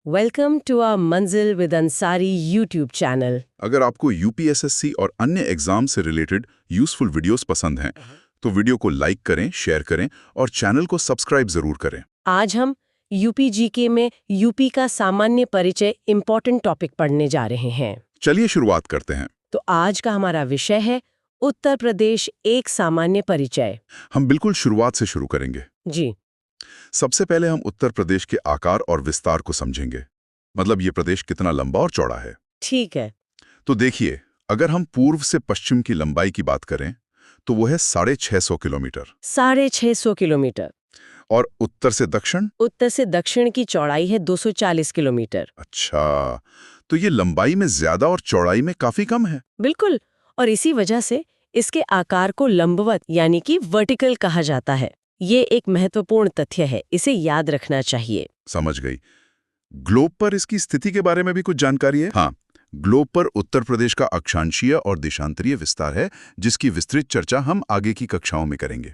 Welcome to our मंजिल with Ansari YouTube channel. अगर आपको यूपीएसएससी और अन्य एग्जाम से रिलेटेड यूजफुल वीडियोस पसंद हैं, तो वीडियो को लाइक करें, शेयर करें और चैनल को सब्सक्राइब जरूर करें। आज हम यूपी जीके में यूपी का सामान्य परिचय इम्पोर्टेंट टॉपिक पढ़ने जा रहे हैं। चलिए शुरुआत करते हैं। तो आज का हमारा विषय है उत्तर प्रदेश एक सामान्य परिचय। हम बिल्कुल शुरुआत से शुरू करेंगे। जी, सबसे पहले हम उत्तर प्रदेश के आकार और विस्तार को समझेंगे। मतलब ये प्रदेश कितना लंबा और चौड़ा है। ठीक है। तो देखिए, अगर हम पूर्व से पश्चिम की लंबाई की बात करें तो वो है 650 किलोमीटर। 650 किलोमीटर। और उत्तर से दक्षिण? उत्तर से दक्षिण की चौड़ाई है 240 किलोमीटर। अच्छा, तो ये लंबाई में ज्यादा और चौड़ाई में काफी कम है। बिल्कुल, और इसी वजह से इसके आकार को लंबवत यानी कि वर्टिकल कहा जाता है। ये एक महत्वपूर्ण तथ्य है, इसे याद रखना चाहिए। समझ गई। ग्लोब पर इसकी स्थिति के बारे में भी कुछ जानकारी है? हाँ, ग्लोब पर उत्तर प्रदेश का अक्षांशीय और देशांतरीय विस्तार है, जिसकी विस्तृत चर्चा हम आगे की कक्षाओं में करेंगे।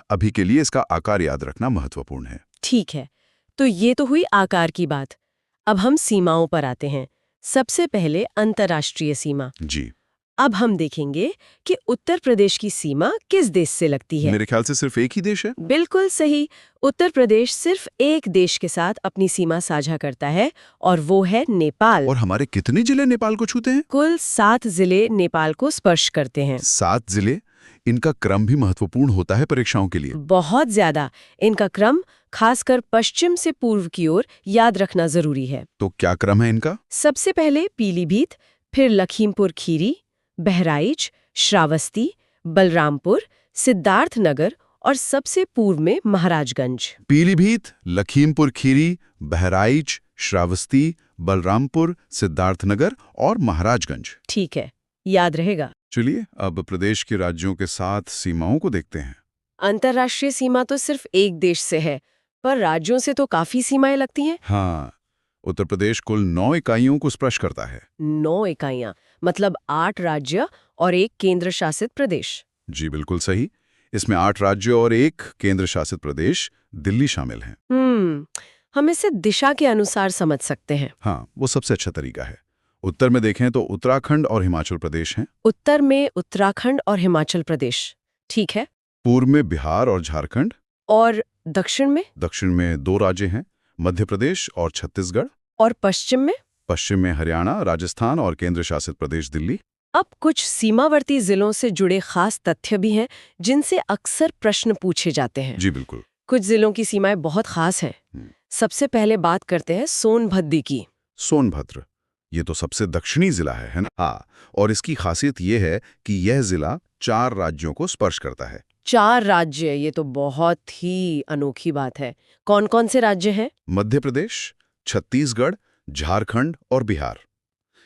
अभी के लिए इसका आकार याद रखना महत्वपूर्ण है। ठीक है, तो ये तो हुई आकार की बात। अब हम सीमाओं पर आते हैं। सबसे पहले अंतर्राष्ट्रीय सीमा। जी, अब हम देखेंगे कि उत्तर प्रदेश की सीमा किस देश से लगती है। मेरे ख्याल से सिर्फ एक ही देश है। बिल्कुल सही। उत्तर प्रदेश सिर्फ एक देश के साथ अपनी सीमा साझा करता है और वो है नेपाल। और हमारे कितने जिले नेपाल को छूते हैं? कुल 7 जिले नेपाल को स्पर्श करते हैं। 7 जिले। इनका क्रम भी महत्वपूर्ण होता है परीक्षाओं के लिए। बहुत ज्यादा। इनका क्रम खासकर पश्चिम से पूर्व की ओर याद रखना जरूरी है। तो क्या क्रम है इनका? सबसे पहले पीलीभीत, फिर लखीमपुर खीरी, बहराइच, श्रावस्ती, बलरामपुर, सिद्धार्थनगर और सबसे पूर्व में महाराजगंज। पीलीभीत, लखीमपुर खीरी, बहराइच, श्रावस्ती, बलरामपुर, सिद्धार्थनगर और महाराजगंज। ठीक है, याद रहेगा। चलिए अब प्रदेश के राज्यों के साथ सीमाओं को देखते हैं। अंतर्राष्ट्रीय सीमा तो सिर्फ एक देश से है, पर राज्यों से तो काफी सीमाएं लगती हैं। हाँ, उत्तर प्रदेश कुल 9 इकाइयों को स्पर्श करता है। 9 इकाइयां, मतलब 8 राज्य और एक केंद्र शासित प्रदेश। जी बिल्कुल सही। इसमें 8 राज्य और एक केंद्र शासित प्रदेश दिल्ली शामिल हैं। हम इसे दिशा के अनुसार समझ सकते हैं। हाँ, वो सबसे अच्छा तरीका है। उत्तर में देखें तो उत्तराखंड और हिमाचल प्रदेश हैं। उत्तर में उत्तराखंड और हिमाचल प्रदेश, ठीक है। पूर्व में बिहार और झारखंड। और दक्षिण में? दक्षिण में 2 राज्य हैं, मध्य प्रदेश और छत्तीसगढ़। और पश्चिम में? पश्चिम में हरियाणा, राजस्थान और केंद्र शासित प्रदेश दिल्ली। अब कुछ सीमावर्ती जिलों से जुड़े खास तथ्य भी हैं जिनसे अक्सर प्रश्न पूछे जाते हैं। जी बिल्कुल। कुछ जिलों की सीमाएं बहुत खास हैं। सबसे पहले बात करते हैं सोनभद्र की। सोनभद्र, ये तो सबसे दक्षिणी जिला है ना? हाँ, और इसकी खासियत ये है कि यह जिला 4 राज्यों को स्पर्श करता है। 4 राज्य, ये तो बहुत ही अनोखी बात है। कौन कौन से राज्य हैं? मध्य प्रदेश, छत्तीसगढ़, झारखंड और बिहार।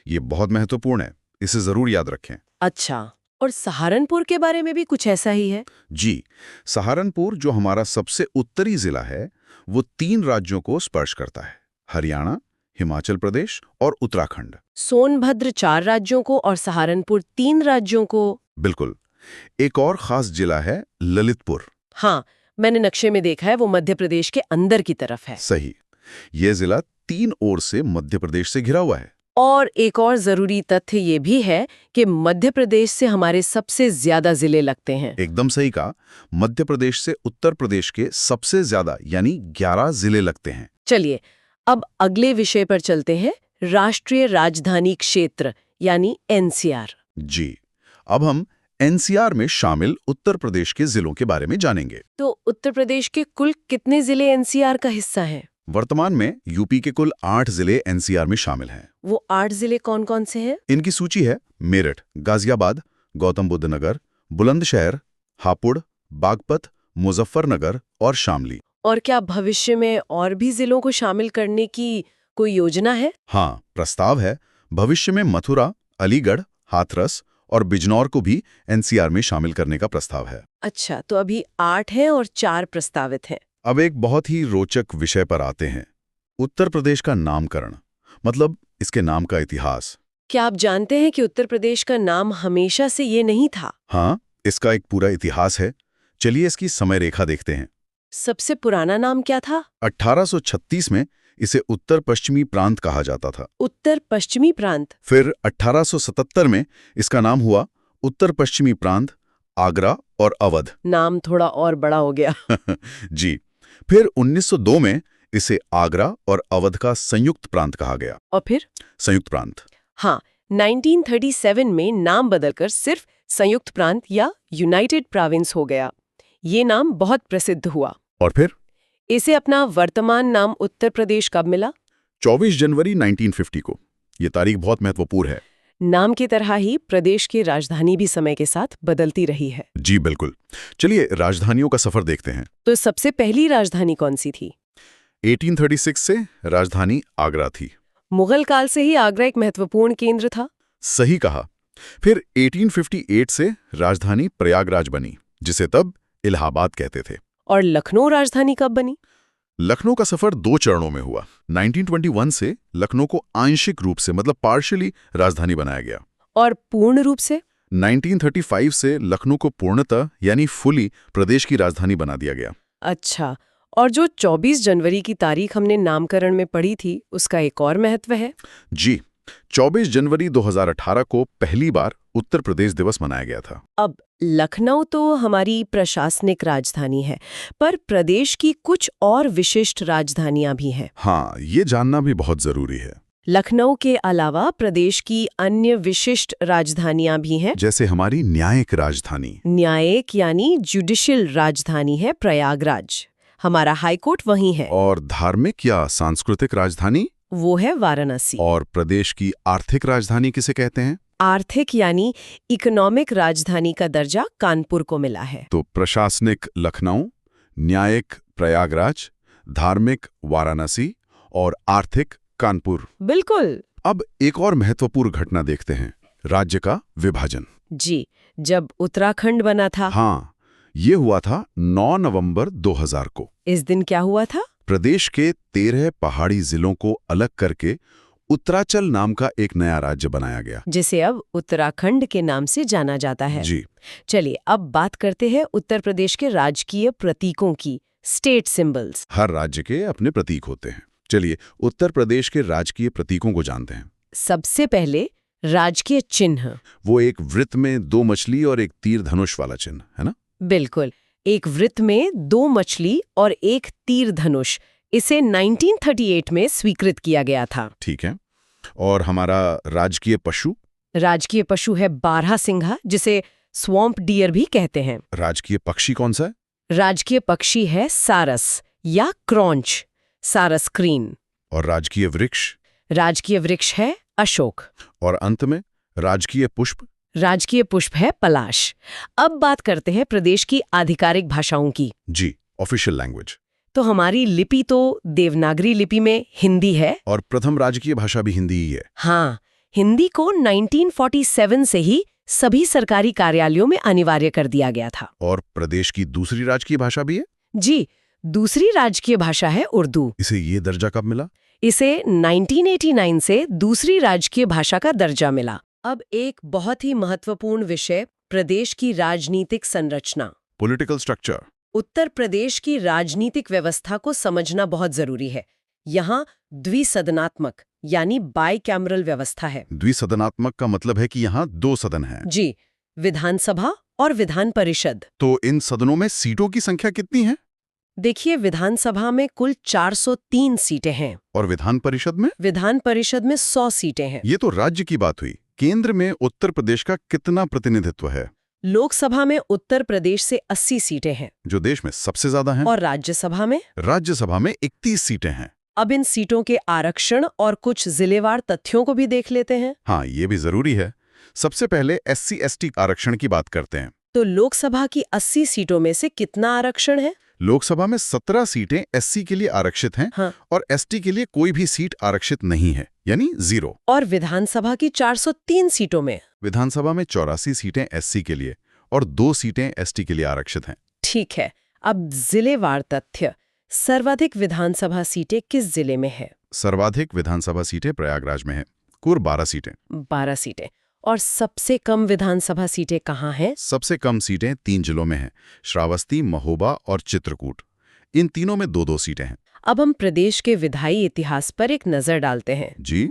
ये बहुत महत्वपूर्ण है, इसे जरूर याद रखें। अच्छा, और सहारनपुर के बारे में भी कुछ ऐसा ही है? जी, सहारनपुर जो हमारा सबसे उत्तरी जिला है, वो 3 राज्यों को स्पर्श करता है, हरियाणा, हिमाचल प्रदेश और उत्तराखंड। सोनभद्र 4 राज्यों को और सहारनपुर 3 राज्यों को। बिल्कुल। एक और खास जिला है ललितपुर। हाँ, मैंने नक्शे में देखा है, वो मध्य प्रदेश के अंदर की तरफ है। सही। यह जिला 3 ओर से मध्य प्रदेश से घिरा हुआ है। और एक और जरूरी तथ्य ये भी है कि मध्य प्रदेश से हमारे सबसे ज्यादा जिले लगते हैं। एकदम सही कहा। मध्य प्रदेश से उत्तर प्रदेश के सबसे ज्यादा यानी 11 जिले लगते हैं। चलिए, अब अगले विषय पर चलते हैं, राष्ट्रीय राजधानी क्षेत्र यानी एनसीआर। जी, अब हम एनसीआर में शामिल उत्तर प्रदेश के जिलों के बारे में जानेंगे। तो उत्तर प्रदेश के कुल कितने जिले एनसीआर का हिस्सा हैं? वर्तमान में यूपी के कुल 8 जिले एनसीआर में शामिल हैं। वो 8 जिले कौन कौन से हैं? इनकी सूची है: मेरठ, गाजियाबाद, गौतम बुद्ध नगर, बुलंदशहर, हापुड़, बागपत, मुजफ्फरनगर और शामली। और क्या भविष्य में और भी जिलों को शामिल करने की कोई योजना है? हाँ, प्रस्ताव है। भविष्य में मथुरा, अलीगढ़, हाथरस और बिजनौर को भी एनसीआर में शामिल करने का प्रस्ताव है। अच्छा, तो अभी 8 हैं और 4 प्रस्तावित हैं। अब एक बहुत ही रोचक विषय पर आते हैं, उत्तर प्रदेश का नामकरण, मतलब इसके नाम का इतिहास। क्या आप जानते हैं कि उत्तर प्रदेश का नाम हमेशा से ये नहीं था? हाँ, इसका एक पूरा इतिहास है। चलिए इसकी समय रेखा देखते हैं। सबसे पुराना नाम क्या था? 1836 में इसे उत्तर पश्चिमी प्रांत कहा जाता था। उत्तर पश्चिमी प्रांत। फिर 1877 में इसका नाम हुआ उत्तर पश्चिमी प्रांत, आगरा और अवध। नाम थोड़ा और बड़ा हो गया। जी। फिर 1902 में इसे आगरा और अवध का संयुक्त प्रांत कहा गया। और फिर संयुक्त प्रांत। हाँ, 1937 में नाम बदलकर सिर्फ संयुक्त प्रांत या यूनाइटेड प्रोविंस हो गया। ये नाम बहुत प्रसिद्ध हुआ। और फिर इसे अपना वर्तमान नाम उत्तर प्रदेश कब मिला? 24 जनवरी 1950 को। ये तारीख बहुत महत्वपूर्ण है। नाम की तरह ही प्रदेश की राजधानी भी समय के साथ बदलती रही है। जी बिल्कुल। चलिए राजधानियों का सफर देखते हैं। तो सबसे पहली राजधानी कौन सी थी? 1836 से राजधानी आगरा थी। मुगल काल से ही आगरा एक महत्वपूर्ण केंद्र था। सही कहा। फिर 1858 से राजधानी प्रयागराज बनी, जिसे तब इलाहाबाद कहते थे। और लखनऊ राजधानी कब बनी? लखनऊ का सफर 2 चरणों में हुआ। 1921 से लखनऊ को आंशिक रूप से मतलब पार्शियली राजधानी बनाया गया। और पूर्ण रूप से? 1935 से लखनऊ को पूर्णतः यानी फुली प्रदेश की राजधानी बना दिया गया। अच्छा, और जो 24 जनवरी की तारीख हमने नामकरण में पढ़ी थी, उसका एक और महत्व है। जी, 24 जनवरी 2018 को पहली बार उत्तर प्रदेश दिवस मनाया गया था। अब लखनऊ तो हमारी प्रशासनिक राजधानी है, पर प्रदेश की कुछ और विशिष्ट राजधानियां भी हैं। हाँ, ये जानना भी बहुत जरूरी है। लखनऊ के अलावा प्रदेश की अन्य विशिष्ट राजधानियां भी हैं। जैसे हमारी न्यायिक राजधानी। न्यायिक यानी जुडिशियल राजधानी है प्रयागराज। हमारा हाईकोर्ट वहीं है। और धार्मिक या सांस्कृतिक राजधानी? वो है वाराणसी। और प्रदेश की आर्थिक राजधानी किसे कहते हैं? आर्थिक यानी इकोनॉमिक राजधानी का दर्जा कानपुर को मिला है। तो प्रशासनिक लखनऊ, न्यायिक प्रयागराज, धार्मिक वाराणसी और आर्थिक कानपुर। बिल्कुल। अब एक और महत्वपूर्ण घटना देखते हैं, राज्य का विभाजन। जी, जब उत्तराखंड बना था। हाँ, ये हुआ था 9 नवंबर 2000 को। इस दिन क्या हुआ था? प्रदेश के 13 पहाड़ी जिलों को अलग करके उत्तरांचल नाम का एक नया राज्य बनाया गया, जिसे अब उत्तराखंड के नाम से जाना जाता है। जी। चलिए अब बात करते हैं उत्तर प्रदेश के राजकीय प्रतीकों की, स्टेट सिंबल्स। हर राज्य के अपने प्रतीक होते हैं। चलिए उत्तर प्रदेश के राजकीय प्रतीकों को जानते हैं। सबसे पहले राजकीय चिन्ह। वो एक वृत्त में 2 मछली और एक तीर धनुष वाला चिन्ह है ना? बिल्कुल, एक वृत्त में 2 मछली और एक तीर धनुष। इसे 1938 में स्वीकृत किया गया था। ठीक है। और हमारा राजकीय पशु? राजकीय पशु है बारहसिंघा, जिसे स्वॉम्प डियर भी कहते हैं। राजकीय पक्षी कौन सा है? राजकीय पक्षी है सारस या क्रॉन्च, सारस क्रीन। और राजकीय वृक्ष? राजकीय वृक्ष है अशोक। और अंत में राजकीय पुष्प? राजकीय पुष्प है पलाश। अब बात करते हैं प्रदेश की आधिकारिक भाषाओं की। जी, ऑफिशियल लैंग्वेज। तो हमारी लिपि तो देवनागरी लिपि में हिंदी है। और प्रथम राजकीय भाषा भी हिंदी ही है। हाँ, हिंदी को 1947 से ही सभी सरकारी कार्यालयों में अनिवार्य कर दिया गया था। और प्रदेश की दूसरी राजकीय भाषा भी है? जी, दूसरी राजकीय भाषा है उर्दू। इसे ये दर्जा कब मिला? इसे 1989 से दूसरी राजकीय भाषा का दर्जा मिला। अब एक बहुत ही महत्वपूर्ण विषय, प्रदेश की राजनीतिक संरचना, पॉलिटिकल स्ट्रक्चर। उत्तर प्रदेश की राजनीतिक व्यवस्था को समझना बहुत जरूरी है। यहाँ द्विसदनात्मक यानी बाइकैमरल व्यवस्था है। द्विसदनात्मक का मतलब है कि यहाँ 2 सदन हैं। जी, विधानसभा और विधान परिषद। तो इन सदनों में सीटों की संख्या कितनी है? देखिए, विधानसभा में कुल 403 सीटें हैं। और विधान परिषद में? विधान परिषद में 100 सीटें हैं। ये तो राज्य की बात हुई। केंद्र में उत्तर प्रदेश का कितना प्रतिनिधित्व है? लोकसभा में उत्तर प्रदेश से 80 सीटें हैं, जो देश में सबसे ज्यादा हैं। और राज्यसभा में? राज्यसभा में 31 सीटें हैं। अब इन सीटों के आरक्षण और कुछ जिलेवार तथ्यों को भी देख लेते हैं। हाँ, ये भी जरूरी है। सबसे पहले SC/ST आरक्षण की बात करते हैं। तो लोकसभा की 80 सीटों में से कितना आरक्षण है? लोकसभा में 17 सीटें SC के लिए आरक्षित हैं। हाँ। और ST के लिए कोई भी सीट आरक्षित नहीं है, यानी 0। और विधानसभा की 403 सीटों में? विधानसभा में 84 सीटें SC के लिए और 2 सीटें ST के लिए आरक्षित हैं। ठीक है, अब जिलेवार तथ्य। सर्वाधिक विधानसभा सीटें किस जिले में है? सर्वाधिक विधानसभा सीटें प्रयागराज में हैं, कुल 12 सीटें। 12 सीटें। और सबसे कम विधानसभा सीटें कहाँ हैं? सबसे कम सीटें 3 जिलों में हैं, श्रावस्ती, महोबा और चित्रकूट। इन तीनों में 2-2 सीटें हैं। अब हम प्रदेश के विधायी इतिहास पर एक नजर डालते हैं। जी,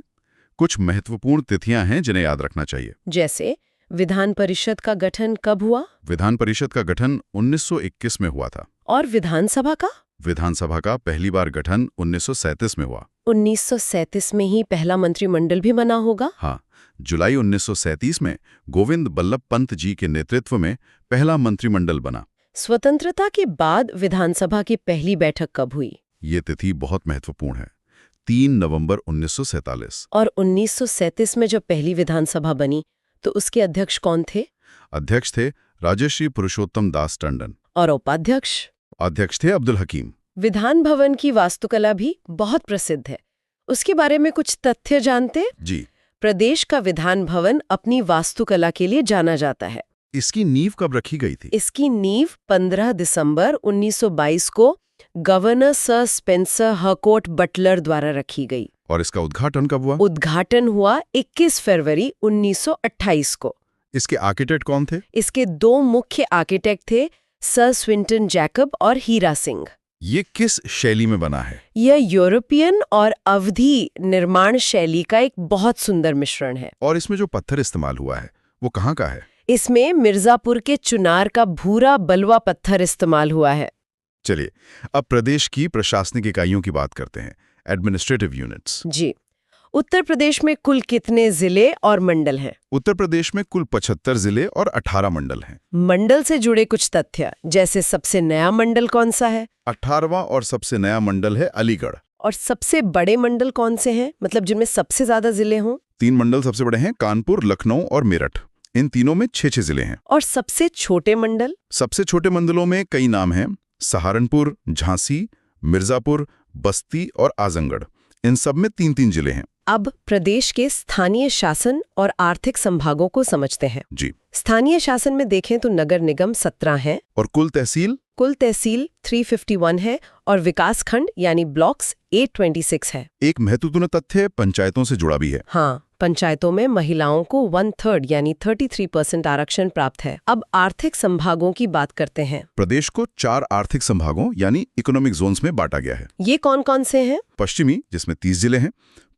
कुछ महत्वपूर्ण तिथियां हैं जिन्हें याद रखना चाहिए। जैसे विधान परिषद का गठन कब हुआ? विधान परिषद का गठन 1921 में हुआ था। और विधानसभा का? विधानसभा का पहली बार गठन 1937 में हुआ। 1937 में ही पहला मंत्रिमंडल भी बना होगा? हाँ, जुलाई 1937 में गोविंद बल्लभ पंत जी के नेतृत्व में पहला मंत्रिमंडल बना। स्वतंत्रता के बाद विधानसभा की पहली बैठक कब हुई? ये तिथि बहुत महत्वपूर्ण है, 3 नवंबर 1947। और 1937 में जब पहली विधानसभा बनी तो उसके अध्यक्ष कौन थे? अध्यक्ष थे राजश्री पुरुषोत्तम दास टंडन। और उपाध्यक्ष? अध्यक्ष थे अब्दुल हकीम। विधान भवन की वास्तुकला भी बहुत प्रसिद्ध है, उसके बारे में कुछ तथ्य जानते? जी, प्रदेश का विधान भवन अपनी वास्तुकला के लिए जाना जाता है। इसकी नींव कब रखी गई थी? इसकी नींव 15 दिसंबर 1922 को governor sir Spencer Harcourt Butler द्वारा रखी गई। और इसका उद्घाटन कब हुआ? उद्घाटन हुआ 21 फरवरी 1928 को। इसके आर्किटेक्ट कौन थे? इसके 2 मुख्य आर्किटेक्ट थे, सर स्विंटन जैकब और हीरा सिंह। ये किस शैली में बना है? यह यूरोपियन और अवधी निर्माण शैली का एक बहुत सुंदर मिश्रण है। और इसमें जो पत्थर इस्तेमाल हुआ है वो कहाँ का है? इसमें मिर्जापुर के चुनार का भूरा बलुआ पत्थर इस्तेमाल हुआ है। चलिए, अब प्रदेश की प्रशासनिक इकाइयों की बात करते हैं, एडमिनिस्ट्रेटिव यूनिट्स। जी, उत्तर प्रदेश में कुल कितने जिले और मंडल हैं? उत्तर प्रदेश में कुल 75 जिले और 18 मंडल हैं। मंडल से जुड़े कुछ तथ्य, जैसे सबसे नया मंडल कौन सा है? 18वां और सबसे नया मंडल है अलीगढ़। और सबसे बड़े मंडल कौन से हैं, मतलब जिनमें सबसे ज्यादा जिले हों? 3 मंडल सबसे बड़े हैं, कानपुर, लखनऊ और मेरठ। इन तीनों में 6-6 जिले हैं। और सबसे छोटे मंडल? सबसे छोटे मंडलों में कई नाम हैं, सहारनपुर, झांसी, मिर्जापुर, बस्ती और आजमगढ़। इन सब में 3-3 जिले हैं। अब प्रदेश के स्थानीय शासन और आर्थिक संभागों को समझते हैं। जी, स्थानीय शासन में देखें तो नगर निगम 17 हैं और कुल तहसील 351 है और विकास खंड यानी ब्लॉक्स 826 है। एक महत्वपूर्ण तथ्य पंचायतों से जुड़ा भी है। हाँ, पंचायतों में महिलाओं को 1/3 यानी 33% आरक्षण प्राप्त है। अब आर्थिक संभागों की बात करते हैं। प्रदेश को 4 आर्थिक संभागों यानी इकोनॉमिक जोन्स में बांटा गया है। ये कौन कौन से हैं? पश्चिमी, जिसमें 30 जिले हैं,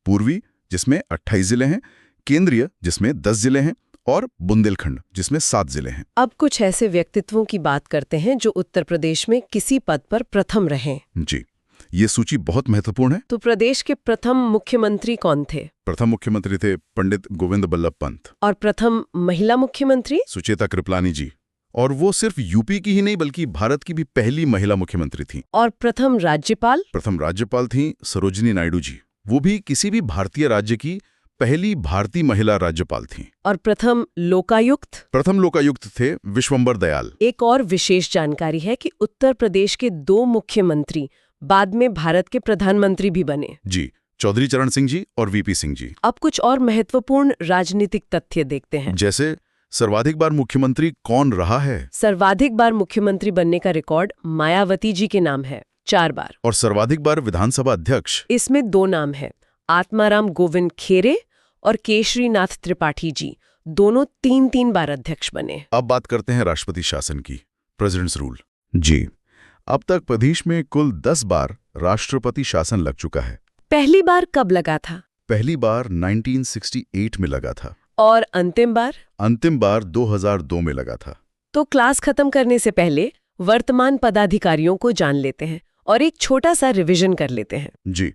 पूर्वी, जिसमें 28 जिले हैं, केंद्रीय, जिसमें 10 जिले हैं, और बुंदेलखंड, जिसमें 7 जिले हैं। अब कुछ ऐसे व्यक्तित्वों की बात करते हैं जो उत्तर प्रदेश में किसी पद पर प्रथम रहे। जी, ये सूची बहुत महत्वपूर्ण है। तो प्रदेश के प्रथम मुख्यमंत्री कौन थे? प्रथम मुख्यमंत्री थे पंडित गोविंद बल्लभ पंत। और प्रथम महिला मुख्यमंत्री? सुचेता कृपलानी जी। और वो सिर्फ यूपी की ही नहीं बल्कि भारत की भी पहली महिला मुख्यमंत्री थी। और प्रथम राज्यपाल? प्रथम राज्यपाल थी सरोजिनी नायडू जी। वो भी किसी भी भारतीय राज्य की पहली भारतीय महिला राज्यपाल थीं। और प्रथम लोकायुक्त? प्रथम लोकायुक्त थे विश्वंबर दयाल। एक और विशेष जानकारी है कि उत्तर प्रदेश के 2 मुख्यमंत्री बाद में भारत के प्रधानमंत्री भी बने। जी, चौधरी चरण सिंह जी और वीपी सिंह जी। अब कुछ और महत्वपूर्ण राजनीतिक तथ्य देखते हैं। जैसे सर्वाधिक बार मुख्यमंत्री कौन रहा है? सर्वाधिक बार मुख्यमंत्री बनने का रिकॉर्ड मायावती जी के नाम है, 4 बार। और सर्वाधिक बार विधानसभा अध्यक्ष? इसमें 2 नाम हैं, आत्माराम गोविंद खेरे और केशरीनाथ त्रिपाठी जी। दोनों 3-3 बार अध्यक्ष बने। अब बात करते हैं राष्ट्रपति शासन की, प्रेसिडेंट्स रूल। जी, अब तक प्रदेश में कुल 10 बार राष्ट्रपति शासन लग चुका है। पहली बार कब लगा था? पहली बार 1968 में लगा था। और अंतिम बार? अंतिम बार 2002 में लगा था। तो क्लास खत्म करने से पहले वर्तमान पदाधिकारियों को जान लेते हैं और एक छोटा सा रिवीजन कर लेते हैं। जी,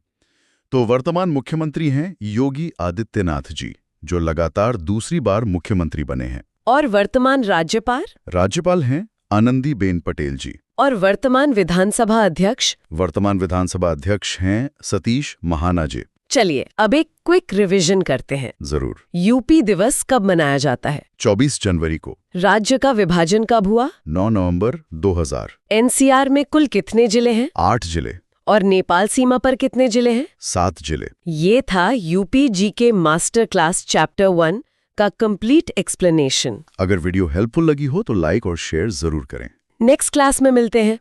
तो वर्तमान मुख्यमंत्री हैं योगी आदित्यनाथ जी, जो लगातार दूसरी बार मुख्यमंत्री बने हैं। और वर्तमान राज्यपाल हैं आनंदीबेन पटेल जी। और वर्तमान विधानसभा अध्यक्ष? वर्तमान विधानसभा अध्यक्ष हैं सतीश महाना जी। चलिए अब एक क्विक रिवीजन करते हैं। जरूर। यूपी दिवस कब मनाया जाता है? 24 जनवरी को। राज्य का विभाजन कब हुआ? 9 नवंबर 2000। एनसीआर में कुल कितने जिले हैं? 8 जिले। और नेपाल सीमा पर कितने जिले हैं? 7 जिले। ये था UP GK master class chapter 1 का कंप्लीट एक्सप्लेनेशन। अगर वीडियो हेल्पफुल लगी हो तो लाइक और शेयर जरूर करें। नेक्स्ट क्लास में मिलते हैं।